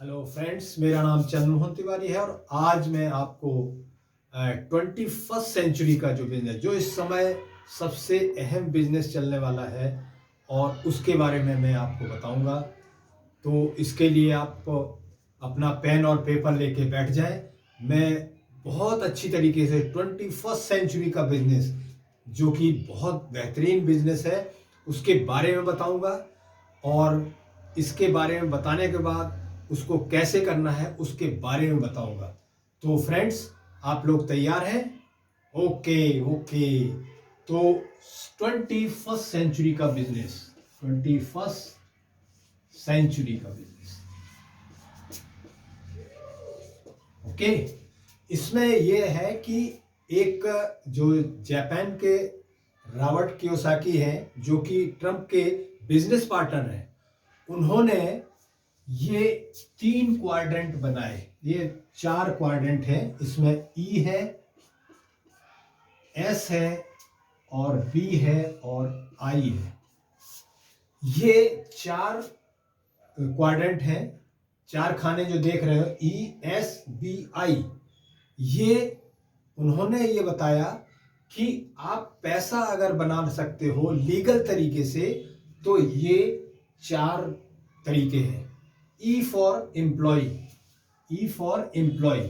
Hello friends, मेरा नाम चंद्रमोहन तिवारी है और आज मैं आपको 21st सेंचुरी का जो बिजनेस जो इस समय सबसे अहम बिजनेस चलने वाला है और उसके बारे में मैं आपको बताऊंगा। तो इसके लिए आप अपना पेन और पेपर लेके बैठ जाएं। मैं बहुत अच्छी तरीके से 21st सेंचुरी का बिजनेस जो कि बहुत बेहतरीन बिजनेस है उसके बारे में बताऊंगा और इसके बारे में बताने के बाद उसको कैसे करना है उसके बारे में बताऊंगा। तो फ्रेंड्स, आप लोग तैयार हैं? Okay okay. तो 21st सेंचुरी का बिजनेस, 21st सेंचुरी का बिजनेस, ओके। इसमें यह है कि एक जो जापान के रॉबर्ट कियोसाकी हैं, जो कि ट्रम्प के बिजनेस पार्टनर हैं, उन्होंने ये 3 क्वाड्रेंट बनाए। ये 4 क्वाड्रेंट है। इसमें ई है, एस है और बी है और आई है। ये 4 क्वाड्रेंट हैं। 4 खाने जो देख रहे हो, ई एस बी आई, ये उन्होंने ये बताया कि आप पैसा अगर बना सकते हो लीगल तरीके से तो ये 4 तरीके हैं। E for employ, E for employ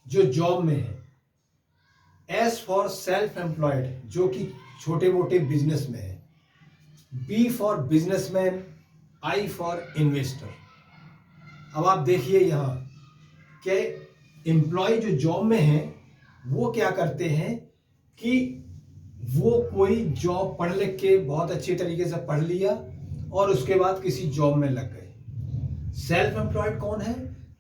जो जॉब में है। एस फॉर सेल्फ एम्प्लॉयड जो कि छोटे मोटे बिजनेस में है। B for businessman, I for investor. अब आप देखिए यहाँ कि एम्प्लॉय जो जॉब में है वो क्या करते हैं कि वो कोई जॉब पढ़ लिख के बहुत अच्छी तरीके से पढ़ लिया और उसके बाद किसी जॉब में लग गए। सेल्फ एम्प्लॉयड कौन है?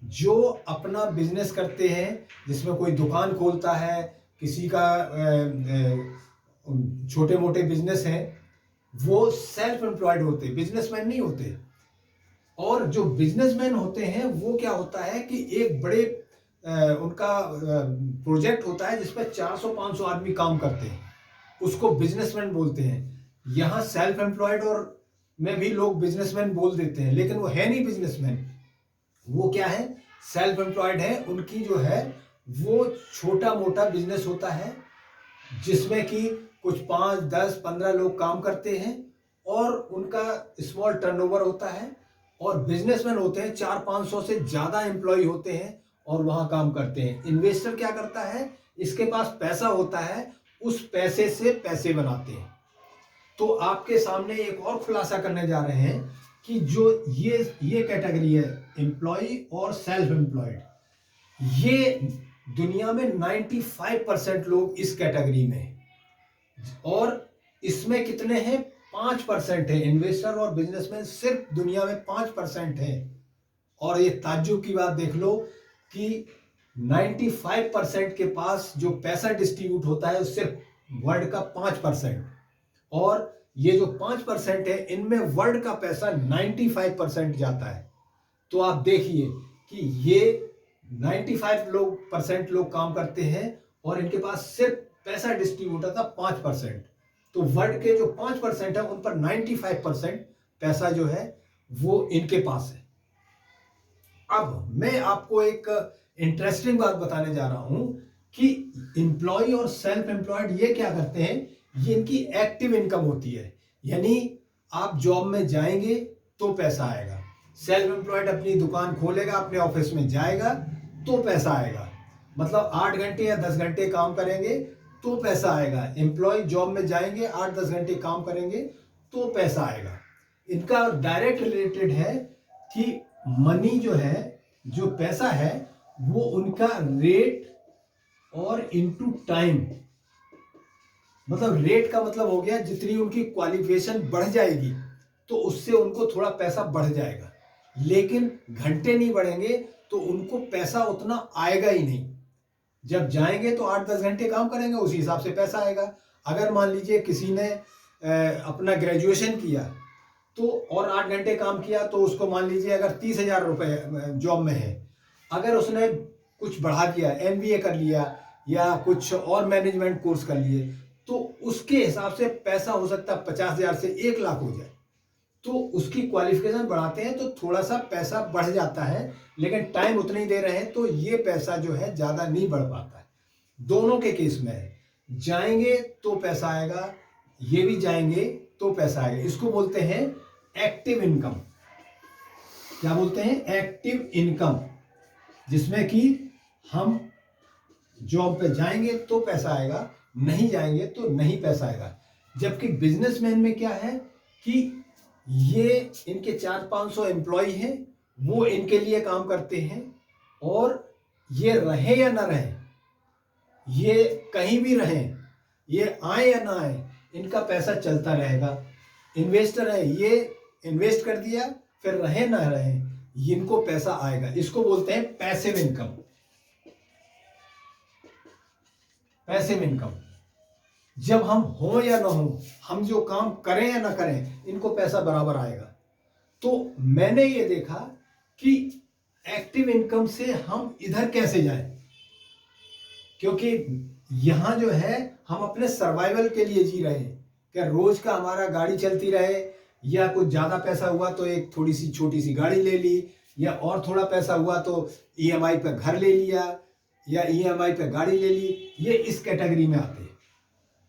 जो अपना बिजनेस करते हैं, जिसमें कोई दुकान खोलता है, किसी का छोटे मोटे बिजनेस है, वो सेल्फ एम्प्लॉयड होते, बिजनेसमैन नहीं होते। और जो बिजनेसमैन होते हैं वो क्या होता है कि एक बड़े उनका प्रोजेक्ट होता है जिसपर 400-500 आदमी काम करते हैं, उसको बिजनेसमैन बोलते हैं। यहाँ सेल्फ एम्प्लॉयड और में भी लोग बिजनेसमैन बोल देते हैं, लेकिन वो है नहीं बिजनेसमैन। वो क्या है? सेल्फ एम्प्लॉयड है। उनकी जो है वो छोटा मोटा बिजनेस होता है जिसमें कि कुछ 5, 10, 15 लोग काम करते हैं और उनका स्मॉल टर्नओवर होता है। और बिजनेसमैन होते हैं 400-500 से ज्यादा एम्प्लॉय होते हैं और वहां काम करते हैं। इन्वेस्टर क्या करता है? इसके पास पैसा होता है, उस पैसे से पैसे बनाते हैं। तो आपके सामने एक और खुलासा करने जा रहे हैं कि जो ये कैटेगरी है, एम्प्लॉय और सेल्फ एम्प्लॉयड, ये दुनिया में 95% लोग इस कैटेगरी में हैं। और इसमें कितने हैं? 5% है। इन्वेस्टर और बिजनेसमैन सिर्फ दुनिया में 5% है। और ये ताज्जुब की बात देख लो कि 95% के पास जो पैसा डिस्ट्रीब्यूट होता है सिर्फ वर्ल्ड का 5%। और ये जो 5% है, इनमें वर्ल्ड का पैसा 95% जाता है। तो आप देखिए कि ये 95% लोग काम करते हैं और इनके पास सिर्फ पैसा डिस्ट्रीब्यूट होता 5%। तो वर्ल्ड के जो 5% है उन पर 95% पैसा जो है वो इनके पास है। अब मैं आपको एक इंटरेस्टिंग बात बताने जा रहा हूं कि एम्प्लॉय और सेल्फ एम्प्लॉयड ये क्या करते हैं। ये इनकी एक्टिव इनकम होती है, यानी आप जॉब में जाएंगे तो पैसा आएगा। सेल्फ एम्प्लॉयड अपनी दुकान खोलेगा, अपने ऑफिस में जाएगा तो पैसा आएगा। मतलब 8 घंटे या 10 घंटे काम करेंगे तो पैसा आएगा। एम्प्लॉय जॉब में जाएंगे, 8-10 घंटे काम करेंगे तो पैसा आएगा। इनका डायरेक्ट रिलेटेड है कि मनी जो है, जो पैसा है, वो उनका रेट और इनटू टाइम। मतलब रेट का मतलब हो गया जितनी उनकी क्वालिफिकेशन बढ़ जाएगी तो उससे उनको थोड़ा पैसा बढ़ जाएगा, लेकिन घंटे नहीं बढ़ेंगे तो उनको पैसा उतना आएगा ही नहीं। जब जाएंगे तो 8-10 घंटे काम करेंगे, उसी हिसाब से पैसा आएगा। अगर मान लीजिए किसी ने अपना ग्रेजुएशन किया तो और 8 घंटे काम किया तो उसको मान लीजिए अगर 30,000 रुपए जॉब में है, अगर उसने कुछ बढ़ा दिया, MBA कर लिया या कुछ और मैनेजमेंट कोर्स कर लिए, तो उसके हिसाब से पैसा हो सकता है 50,000 से 1 लाख हो जाए। तो उसकी क्वालिफिकेशन बढ़ाते हैं तो थोड़ा सा पैसा बढ़ जाता है, लेकिन टाइम उतना ही दे रहे हैं तो ये पैसा जो है ज़्यादा नहीं बढ़ पाता है। दोनों के केस में है, जाएंगे तो पैसा आएगा, ये भी जाएंगे तो पैसा आएगा। इसको बोलते हैं एक्टिव इनकम। क्या बोलते हैं? एक्टिव इनकम, जिसमें कि हम जॉब पे जाएंगे तो पैसा आएगा, नहीं जाएंगे तो नहीं पैसा आएगा। जबकि बिजनेसमैन में क्या है कि ये इनके 400-500 एम्प्लॉय हैं, वो इनके लिए काम करते हैं, और ये रहे या ना रहे, ये कहीं भी रहें, ये आए या ना आए, इनका पैसा चलता रहेगा। इन्वेस्टर है, ये इन्वेस्ट कर दिया, फिर रहे ना रहे, इनको पैसा आएगा। इसको बोलते हैं पैसिव इनकम। पैसिव इनकम, जब हम हो या ना हो, हम जो काम करें या ना करें, इनको पैसा बराबर आएगा। तो मैंने ये देखा कि एक्टिव इनकम से हम इधर कैसे जाएं, क्योंकि यहां जो है हम अपने सर्वाइवल के लिए जी रहे हैं। क्या रोज का हमारा गाड़ी चलती रहे, या कुछ ज्यादा पैसा हुआ तो एक थोड़ी सी छोटी सी गाड़ी ले ली, या और थोड़ा पैसा हुआ तो ईएमआई पे घर ले लिया, या ईएमआई पे गाड़ी ले ली, ये इस कैटेगरी में आते हैं।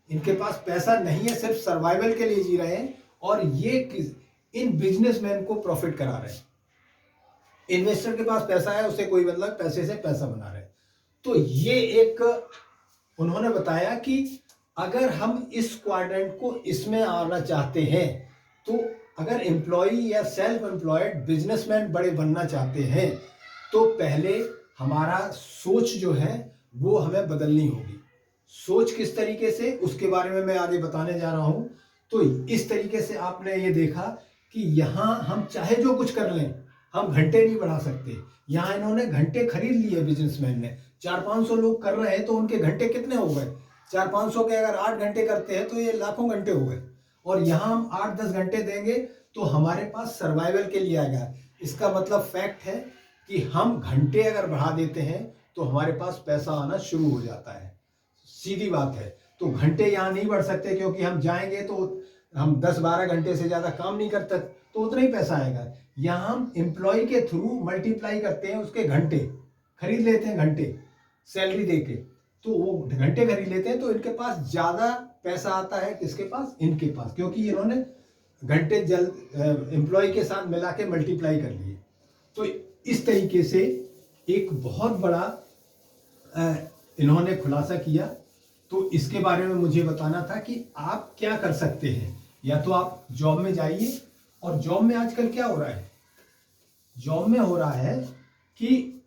इनके पास पैसा नहीं है, सिर्फ सर्वाइवल के लिए जी रहे हैं, और ये इन बिजनेसमैन को प्रॉफिट करा रहे हैं। इन्वेस्टर के पास पैसा है, उसे कोई मतलब पैसे से पैसा बना रहे हैं। तो ये एक उन्होंने बताया कि अगर हम इस क्वाड्रेंट को इसमें आना चाहते हैं, तो अगर एम्प्लॉई या सेल्फ एम्प्लॉयड बिजनेसमैन बड़े बनना चाहते हैं, तो पहले हमारा सोच जो है वो हमें बदलनी होगी। सोच किस तरीके से, उसके बारे में मैं आगे बताने जा रहा हूं। तो इस तरीके से आपने ये देखा कि यहां हम चाहे जो कुछ कर लें, हम घंटे नहीं बढ़ा सकते। यहां इन्होंने घंटे खरीद लिए बिजनेसमैन ने, 400-500 लोग कर रहे हैं तो उनके घंटे कितने हो गए? 400-500 के अगर 8 घंटे करते हैं तो ये लाखों घंटे हो गए, और यहां हम 8-10 घंटे देंगे तो हमारे पास सर्वाइवल के लिए आएगा। इसका मतलब फैक्ट है कि हम घंटे अगर बढ़ा देते हैं तो हमारे पास पैसा आना शुरू हो जाता है, सीधी बात है। तो घंटे यहाँ नहीं बढ़ सकते, क्योंकि हम जाएंगे तो हम 10-12 घंटे से ज़्यादा काम नहीं करते, तो उतना ही पैसा आएगा। यहाँ हम एम्प्लॉय के थ्रू मल्टीप्लाई करते हैं, उसके घंटे खरीद लेते हैं, घंटे सैलरी दे के, तो वो घंटे खरीद लेते हैं, तो इनके पास ज़्यादा पैसा आता है। किसके पास? इनके पास, क्योंकि इन्होंने घंटे एम्प्लॉय के साथ मिला के मल्टीप्लाई कर लिए। तो इस तरीके से एक बहुत बड़ा इन्होंने खुलासा किया। तो इसके बारे में मुझे बताना था कि आप क्या कर सकते हैं। या तो आप जॉब में जाइए, और जॉब में आजकल क्या हो रहा है, जॉब में हो रहा है कि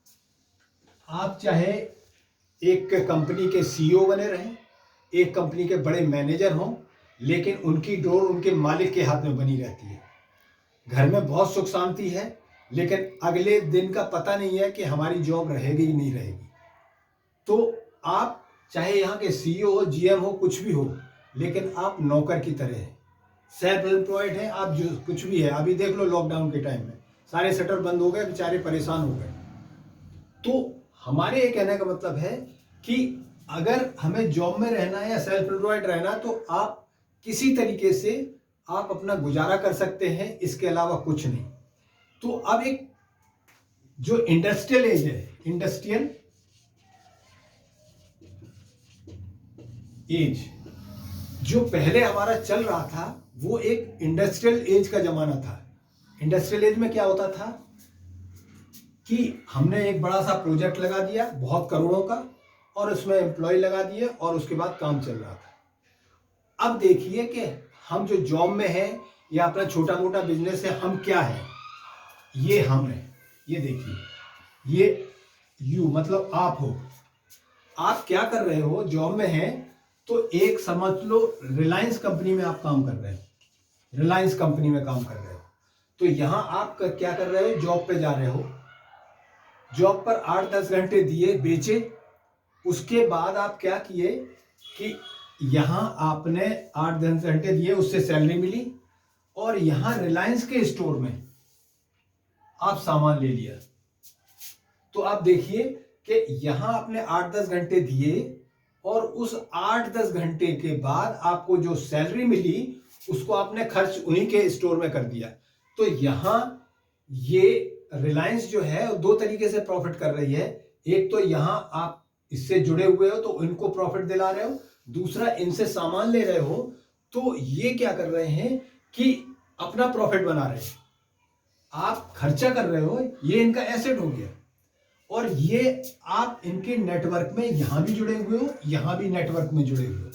आप चाहे एक कंपनी के सीईओ बने रहें, एक कंपनी के बड़े मैनेजर हों, लेकिन उनकी डोर उनके मालिक के हाथ में बनी रहती है। घर में बहुत सुख शांति है, लेकिन अगले दिन का पता नहीं है कि हमारी जॉब रहेगी कि नहीं रहेगी। तो आप चाहे यहाँ के सीईओ हो, जीएम हो, कुछ भी हो, लेकिन आप नौकर की तरह हैं, सेल्फ एम्प्लॉयड हैं आप, जो कुछ भी है। अभी देख लो लॉकडाउन के टाइम में सारे शटर बंद हो गए, बेचारे परेशान हो गए। तो हमारे ये कहने का मतलब है कि अगर हमें जॉब में रहना है या सेल्फ एम्प्लॉयड रहना, तो आप किसी तरीके से आप अपना गुजारा कर सकते हैं, इसके अलावा कुछ नहीं। तो अब एक जो इंडस्ट्रियल एज है, इंडस्ट्रियल एज जो पहले हमारा चल रहा था, वो एक इंडस्ट्रियल एज का जमाना था। इंडस्ट्रियल एज में क्या होता था कि हमने एक बड़ा सा प्रोजेक्ट लगा दिया बहुत करोड़ों का, और उसमें एम्प्लॉय लगा दिए, और उसके बाद काम चल रहा था। अब देखिए कि हम जो जॉब में हैं या अपना छोटा मोटा बिजनेस है, हम क्या है, ये हम है। ये देखिए, ये यू मतलब आप हो। आप क्या कर रहे हो, जॉब में हैं तो एक समझ लो रिलायंस कंपनी में आप काम कर रहे हो, रिलायंस कंपनी में काम कर रहे हो। तो यहां आप क्या कर रहे हो, जॉब पे जा रहे हो, जॉब पर 8-10 घंटे दिए, बेचे। उसके बाद आप क्या किए कि यहां आपने 8-10 घंटे दिए, उससे सैलरी मिली, और यहां रिलायंस के स्टोर में आप सामान ले लिया। तो आप देखिए कि यहां आपने 8-10 घंटे दिए, और उस 8-10 घंटे के बाद आपको जो सैलरी मिली, उसको आपने खर्च उन्हीं के स्टोर में कर दिया। तो यहां ये रिलायंस जो है दो तरीके से प्रॉफिट कर रही है। एक तो यहां आप इससे जुड़े हुए हो तो इनको प्रॉफिट दिला रहे हो, दूसरा इनसे सामान ले रहे हो तो ये क्या कर रहे हैं कि अपना प्रॉफिट बना रहे हैं। आप खर्चा कर रहे हो, ये इनका एसेट हो गया, और ये आप इनके नेटवर्क में यहां भी जुड़े हुए हो, यहां भी नेटवर्क में जुड़े हुए हो,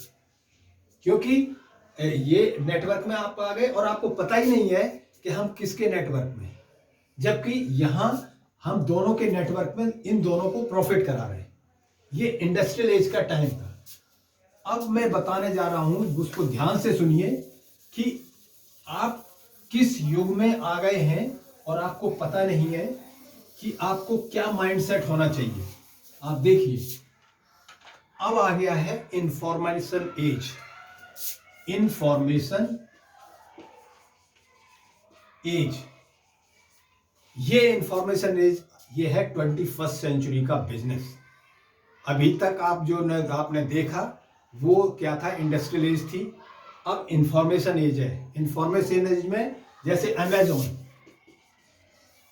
क्योंकि ये नेटवर्क में आप आ गए और आपको पता ही नहीं है कि हम किसके नेटवर्क में, जबकि यहां हम दोनों के नेटवर्क में इन दोनों को प्रॉफिट करा रहे हैं। ये इंडस्ट्रियल एज का टाइम था। अब मैं बताने जा रहा हूं, उसको ध्यान से सुनिए कि आप किस युग में आ गए हैं और आपको पता नहीं है कि आपको क्या माइंडसेट होना चाहिए। आप देखिए, अब आ गया है इंफॉर्मेशन एज। इंफॉर्मेशन एज, ये इंफॉर्मेशन एज, ये है 21st सेंचुरी का बिजनेस। अभी तक आप जो आपने देखा वो क्या था, इंडस्ट्रियल एज थी। अब इंफॉर्मेशन एज है। इंफॉर्मेशन एज में जैसे अमेजोन,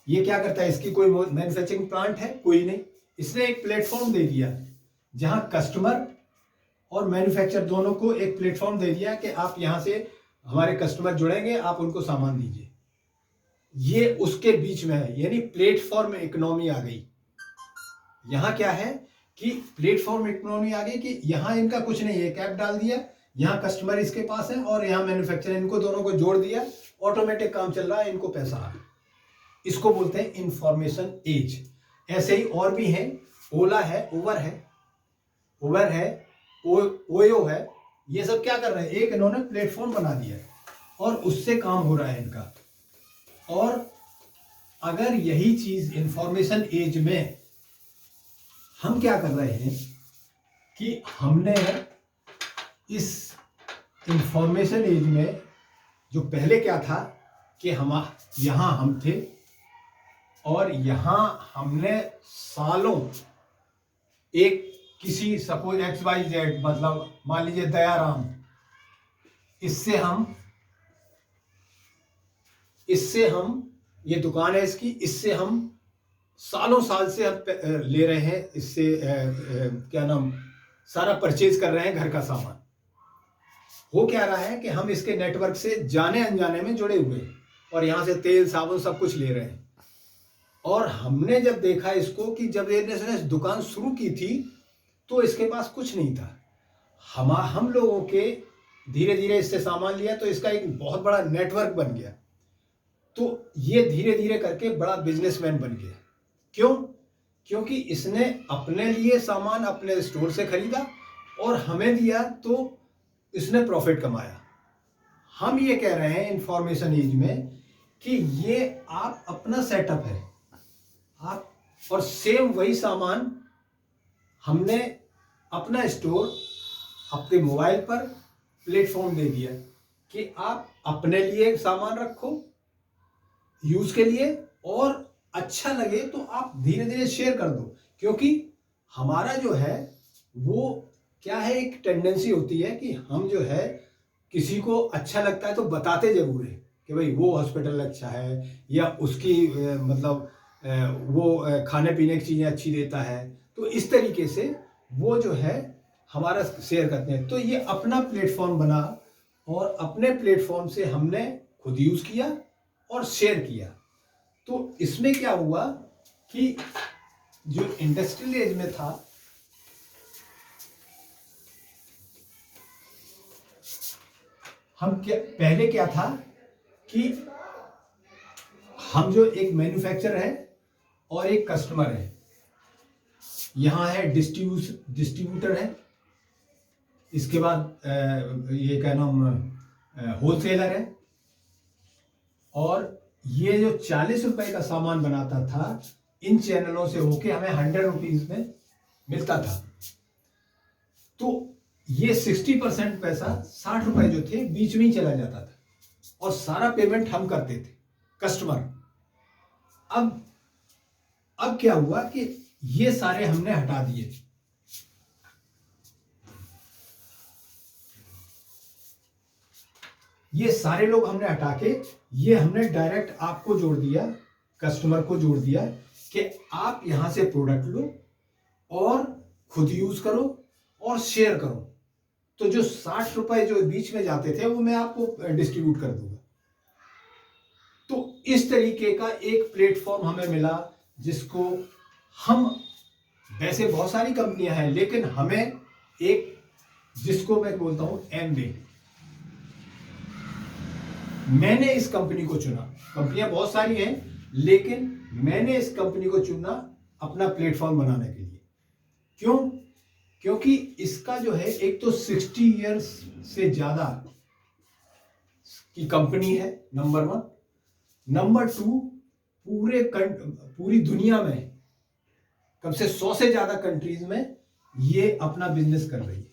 ये क्या करता है, इसकी कोई मैन्युफैक्चरिंग प्लांट है कोई नहीं, इसने एक प्लेटफॉर्म दे दिया जहां कस्टमर और मैन्युफैक्चर दोनों को एक प्लेटफॉर्म दे दिया कि आप यहां से हमारे कस्टमर जुड़ेंगे, आप उनको सामान दीजिए। ये उसके बीच में है, यानी प्लेटफॉर्म इकोनॉमी आ गई। यहां क्या है कि प्लेटफॉर्म इकोनॉमी आ गई कि यहां इनका कुछ नहीं है, कैप डाल दिया, यहां कस्टमर इसके पास है और यहां मैन्युफैक्चर, इनको दोनों को जोड़ दिया, ऑटोमेटिक काम चल रहा है, इनको पैसा आ रहा है। इसको बोलते हैं इंफॉर्मेशन एज। ऐसे ही और भी हैं, ओला है, उबर है, ओयो है। ये सब क्या कर रहे हैं, एक इन्होंने प्लेटफॉर्म बना दिया है और उससे काम हो रहा है इनका। और अगर यही चीज इंफॉर्मेशन एज में हम क्या कर रहे हैं कि हमने इस इंफॉर्मेशन एज में, जो पहले क्या था कि हम यहां हम थे और यहां हमने सालों एक किसी सपोज XYZ, मतलब मान लीजिए दयाराम, इससे हम ये दुकान है इसकी, इससे हम सालों साल से हम ले रहे हैं, इससे क्या नाम, सारा परचेज कर रहे हैं घर का सामान। हो क्या रहा है कि हम इसके नेटवर्क से जाने अनजाने में जुड़े हुए हैं और यहां से तेल साबुन सब कुछ ले रहे हैं। और हमने जब देखा इसको कि जब इसने दुकान शुरू की थी तो इसके पास कुछ नहीं था। हम लोगों के धीरे धीरे इससे सामान लिया तो इसका एक बहुत बड़ा नेटवर्क बन गया। तो ये धीरे धीरे करके बड़ा बिजनेसमैन बन गया। क्यों? क्योंकि इसने अपने लिए सामान अपने स्टोर से खरीदा और हमें दिया तो इसने प्रॉफिट कमाया। हम ये कह रहे हैं इंफॉर्मेशन एज में कि ये आप अपना सेटअप है, आप, और सेम वही सामान हमने अपना स्टोर अपने मोबाइल पर प्लेटफॉर्म दे दिया कि आप अपने लिए सामान रखो यूज के लिए, और अच्छा लगे तो आप धीरे धीरे शेयर कर दो। क्योंकि हमारा जो है वो क्या है, एक टेंडेंसी होती है कि हम जो है किसी को अच्छा लगता है तो बताते जरूर है कि भाई वो हॉस्पिटल अच्छा है, या उसकी मतलब वो खाने पीने की चीजें अच्छी देता है, तो इस तरीके से वो जो है हमारा शेयर करते हैं। तो ये अपना प्लेटफॉर्म बना और अपने प्लेटफॉर्म से हमने खुद यूज किया और शेयर किया। तो इसमें क्या हुआ कि जो इंडस्ट्रियल एज में था, हम पहले क्या था कि हम जो एक मैन्युफैक्चरर है और एक कस्टमर है, यहां है डिस्ट्रीब्यूटर है, इसके बाद ये क्या नाम होलसेलर है, और ये जो 40 रुपए का सामान बनाता था इन चैनलों से होके हमें 100 रुपीज में मिलता था। तो ये 60% पैसा 60 रुपए जो थे बीच में ही चला जाता था और सारा पेमेंट हम करते थे कस्टमर। अब क्या हुआ कि ये सारे हमने हटा दिए। ये सारे लोग हमने हटा के ये हमने डायरेक्ट आपको जोड़ दिया, कस्टमर को जोड़ दिया कि आप यहां से प्रोडक्ट लो और खुद यूज करो और शेयर करो। तो जो 60 रुपए जो बीच में जाते थे वो मैं आपको डिस्ट्रीब्यूट कर दूंगा। तो इस तरीके का एक प्लेटफॉर्म हमें मिला जिसको हम, वैसे बहुत सारी कंपनियां हैं लेकिन हमें एक, जिसको मैं बोलता हूं एमवे, मैंने इस कंपनी को चुना। कंपनियां बहुत सारी हैं लेकिन मैंने इस कंपनी को चुना अपना प्लेटफॉर्म बनाने के लिए। क्यों? क्योंकि इसका जो है, एक तो 60 इयर्स से ज्यादा की कंपनी है, नंबर 1। नंबर 2, पूरी दुनिया में कम से 100 से ज्यादा कंट्रीज में ये अपना बिजनेस कर रही है।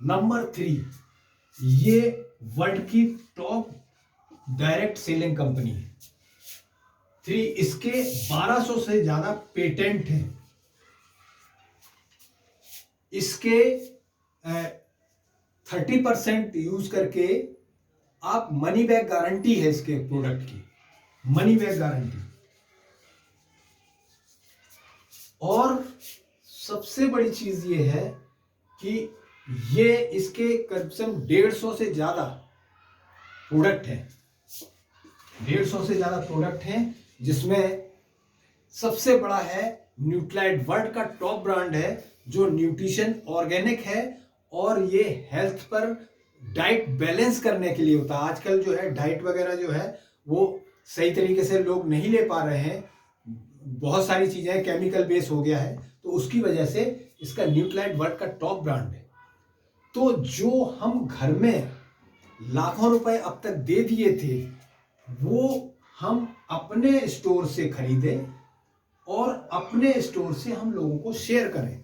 नंबर 3, ये वर्ल्ड की टॉप डायरेक्ट सेलिंग कंपनी है। 3, इसके 1200 से ज्यादा पेटेंट हैं। इसके 30% यूज करके आप मनी बैक गारंटी है इसके प्रोडक्ट की, मनी बैक गारंटी। और सबसे बड़ी चीज ये है कि ये इसके करीब 150 से ज्यादा प्रोडक्ट हैं, 150 से ज्यादा प्रोडक्ट हैं, जिसमें सबसे बड़ा है न्यूट्रालाइट, वर्ल्ड का टॉप ब्रांड है जो न्यूट्रिशन ऑर्गेनिक है और ये हेल्थ पर डाइट बैलेंस करने के लिए होता है। आजकल जो है डाइट वगैरह जो है वो सही तरीके से लोग नहीं ले पा रहे हैं, बहुत सारी चीजें केमिकल बेस हो गया है, तो उसकी वजह से इसका न्यूट्रालाइट वर्ल्ड का टॉप ब्रांड है। तो जो हम घर में लाखों रुपए अब तक दे दिए थे वो हम अपने स्टोर से खरीदें और अपने स्टोर से हम लोगों को शेयर करें।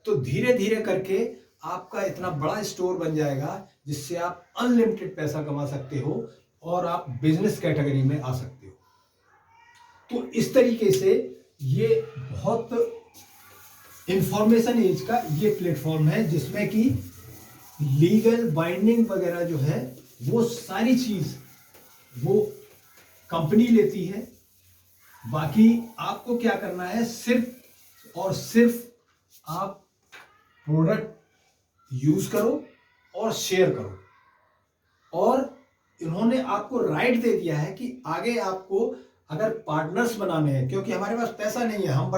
तो धीरे धीरे करके आपका इतना बड़ा स्टोर बन जाएगा जिससे आप अनलिमिटेड पैसा कमा सकते हो और आप बिजनेस कैटेगरी में आ सकते हो। तो इस तरीके से ये बहुत इंफॉर्मेशन एज का ये प्लेटफॉर्म है जिसमें कि लीगल बाइंडिंग वगैरह जो है वो सारी चीज वो कंपनी लेती है। बाकी आपको क्या करना है, सिर्फ और सिर्फ आप प्रोडक्ट यूज करो और शेयर करो। और इन्होंने आपको राइट दे दिया है कि आगे आपको अगर पार्टनर्स बनाने हैं, क्योंकि हमारे पास पैसा नहीं है, हम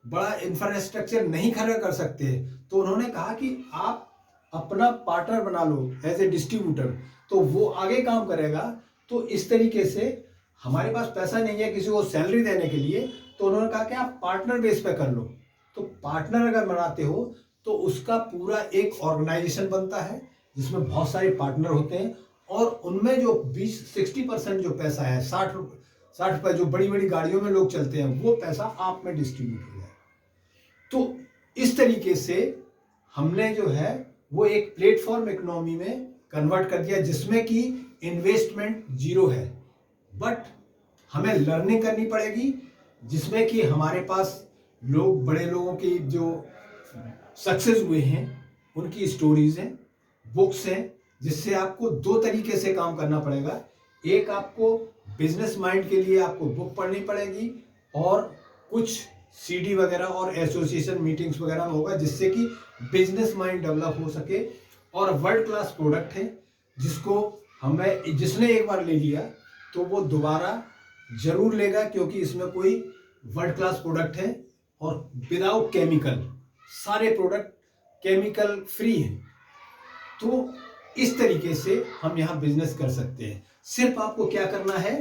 बड़ा इंफ्रास्ट्रक्चर नहीं खड़ा कर सकते, तो उन्होंने कहा कि आप अपना पार्टनर बना लो एज ए डिस्ट्रीब्यूटर, तो वो आगे काम करेगा। तो इस तरीके से हमारे पास पैसा नहीं है किसी को सैलरी देने के लिए, तो उन्होंने कहा कि आप पार्टनर बेस पे कर लो। तो पार्टनर अगर बनाते हो तो उसका पूरा एक ऑर्गेनाइजेशन बनता है जिसमें बहुत सारे पार्टनर होते हैं और उनमें जो 60% जो पैसा है, 60 रुपए जो बड़ी बड़ी गाड़ियों में लोग चलते हैं, वो पैसा आप में डिस्ट्रीब्यूट हो जाए। तो इस तरीके से हमने जो है वो एक प्लेटफॉर्म इकोनॉमी में कन्वर्ट कर दिया जिसमें कि इन्वेस्टमेंट 0 है, बट हमें लर्निंग करनी पड़ेगी, जिसमें कि हमारे पास बड़े लोगों की जो सक्सेस हुए हैं उनकी स्टोरीज हैं, बुक्स हैं, जिससे आपको 2 तरीके से काम करना पड़ेगा। एक, आपको बिजनेस माइंड के लिए आपको बुक पढ़नी पड़ेगी और कुछ सीडी वगैरह और एसोसिएशन मीटिंग्स वगैरह में होगा जिससे कि बिजनेस माइंड डेवलप हो सके। और वर्ल्ड क्लास प्रोडक्ट है जिसको जिसने एक बार ले लिया तो वो दोबारा जरूर लेगा, क्योंकि इसमें कोई वर्ल्ड क्लास प्रोडक्ट है और विदाउट केमिकल, सारे प्रोडक्ट केमिकल फ्री हैं। तो इस तरीके से हम यहाँ बिजनेस कर सकते हैं। सिर्फ आपको क्या करना है,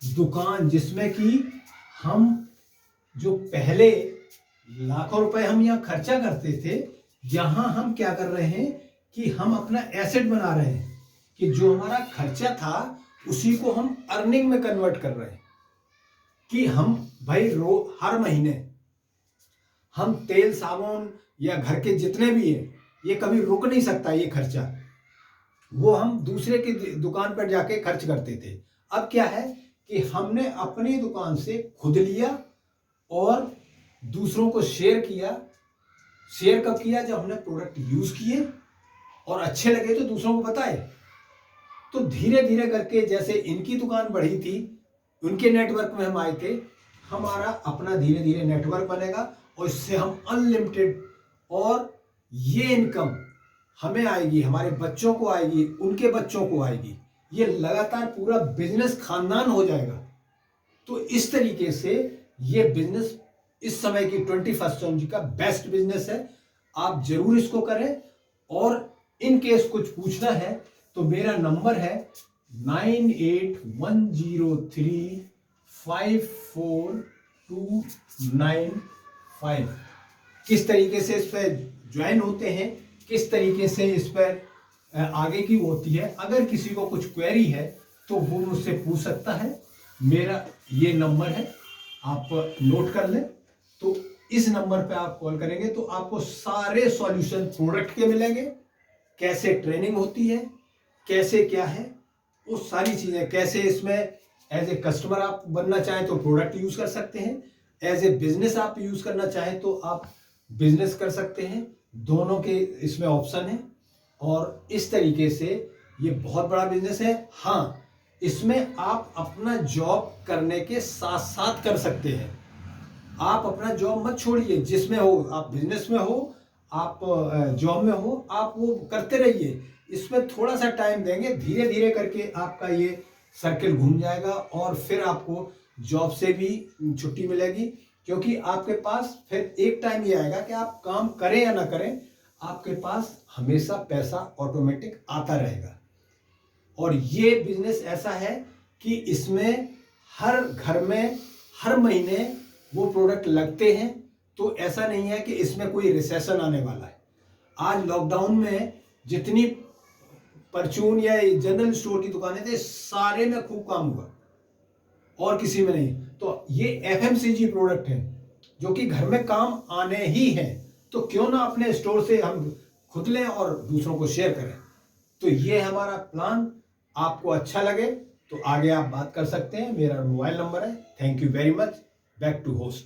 दुकान जिसमें कि हम जो पहले लाखों रुपए हम यहाँ खर्चा करते थे, यहाँ हम क्या कर रहे हैं कि हम अपना एसेट बना रहे हैं कि जो हमारा खर्चा था उसी को हम अर्निंग में कन्वर्ट कर रहे हैं कि हम भाई हर महीने हम तेल साबुन या घर के जितने भी हैं, ये कभी रुक नहीं सकता ये खर्चा, वो हम दूसरे की दुकान पर जाके खर्च करते थे। अब क्या है कि हमने अपनी दुकान से खुद लिया और दूसरों को शेयर किया। शेयर कब किया? जब हमने प्रोडक्ट यूज किए और अच्छे लगे तो दूसरों को बताए। तो धीरे धीरे करके जैसे इनकी दुकान बढ़ी थी, उनके नेटवर्क में हम आए थे, हमारा अपना धीरे धीरे नेटवर्क बनेगा और इससे हम अनलिमिटेड, और ये इनकम हमें आएगी, हमारे बच्चों को आएगी, उनके बच्चों को आएगी, ये लगातार पूरा बिजनेस खानदान हो जाएगा। तो इस तरीके से ये बिजनेस इस समय की 21st सेंचुरी का बेस्ट बिजनेस है। आप जरूर इसको करें, और इन केस कुछ पूछना है तो मेरा नंबर है 9810354295। किस तरीके से इस पर ज्वाइन होते हैं, किस तरीके से इस पर आगे की होती है, अगर किसी को कुछ क्वेरी है तो वो मुझसे पूछ सकता है। मेरा ये नंबर है, आप नोट कर लें। तो इस नंबर पे आप कॉल करेंगे तो आपको सारे सॉल्यूशन प्रोडक्ट के मिलेंगे, कैसे ट्रेनिंग होती है, कैसे क्या है, वो सारी चीज़ें, कैसे इसमें एज ए कस्टमर आप बनना चाहें तो प्रोडक्ट यूज़ कर सकते हैं, एज ए बिजनेस आप यूज़ करना चाहें तो आप बिजनेस कर सकते हैं। दोनों के इसमें ऑप्शन है, और इस तरीके से ये बहुत बड़ा बिजनेस है। हाँ, इसमें आप अपना जॉब करने के साथ साथ कर सकते हैं। आप अपना जॉब मत छोड़िए, जिसमें हो, आप बिजनेस में हो, आप जॉब में हो, आप वो करते रहिए। इसमें थोड़ा सा टाइम देंगे, धीरे धीरे करके आपका ये सर्किल घूम जाएगा, और फिर आपको जॉब से भी छुट्टी मिलेगी, क्योंकि आपके पास फिर एक टाइम ये आएगा कि आप काम करें या ना करें, आपके पास हमेशा पैसा ऑटोमेटिक आता रहेगा। और ये बिजनेस ऐसा है कि इसमें हर घर में हर महीने वो प्रोडक्ट लगते हैं, तो ऐसा नहीं है कि इसमें कोई रिसेशन आने वाला है। आज लॉकडाउन में जितनी परचून या जनरल स्टोर की दुकानें थे, सारे में खूब काम हुआ और किसी में नहीं। तो ये FMCG प्रोडक्ट हैं जो कि घर में काम आने ही हैं, तो क्यों ना अपने स्टोर से हम खुद लें और दूसरों को शेयर करें। तो ये हमारा प्लान, आपको अच्छा लगे तो आगे आप बात कर सकते हैं। मेरा मोबाइल नंबर है। Thank you very much. Back to host.